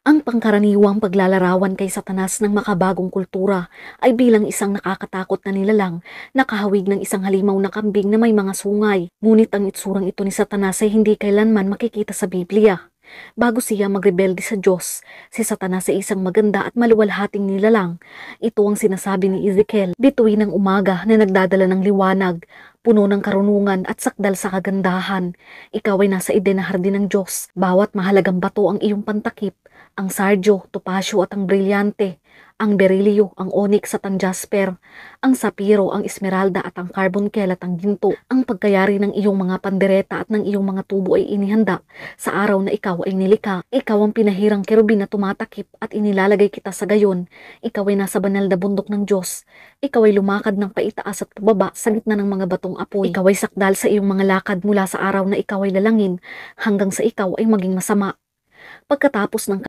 Ang pangkaraniwang paglalarawan kay Satanas ng makabagong kultura ay bilang isang nakakatakot na nilalang na kahawig ng isang halimaw na kambing na may mga sungay. Ngunit ang itsurang ito ni Satanas ay hindi kailanman makikita sa Biblia. Bago siya magrebelde sa Diyos, si Satanas ay isang maganda at maluwalhating nilalang. Ito ang sinasabi ni Ezekiel, bituin ng umaga na nagdadala ng liwanag, puno ng karunungan at sakdal sa kagandahan. Ikaw ay nasa Eden na hardin ng Diyos. Bawat mahalagang bato ang iyong pantakip, ang sardyo, topasyo at ang brilyante, ang berilyo, ang onyx at ang jasper, ang sapiro, ang esmeralda at ang carbuncle at ang ginto. Ang pagkayari ng iyong mga pandereta at ng iyong mga tubo ay inihanda sa araw na ikaw ay nilikha. Ikaw ang pinahirang kerubin na tumatakip at inilalagay kita sa gayon. Ikaw ay nasa banal na bundok ng Diyos. Ikaw ay lumakad ng paitaas at pababa sa gitna ng mga batong apoy. Ikaw ay sakdal sa iyong mga lakad mula sa araw na ikaw ay lalangin hanggang sa ikaw ay maging masama. Pagkatapos ng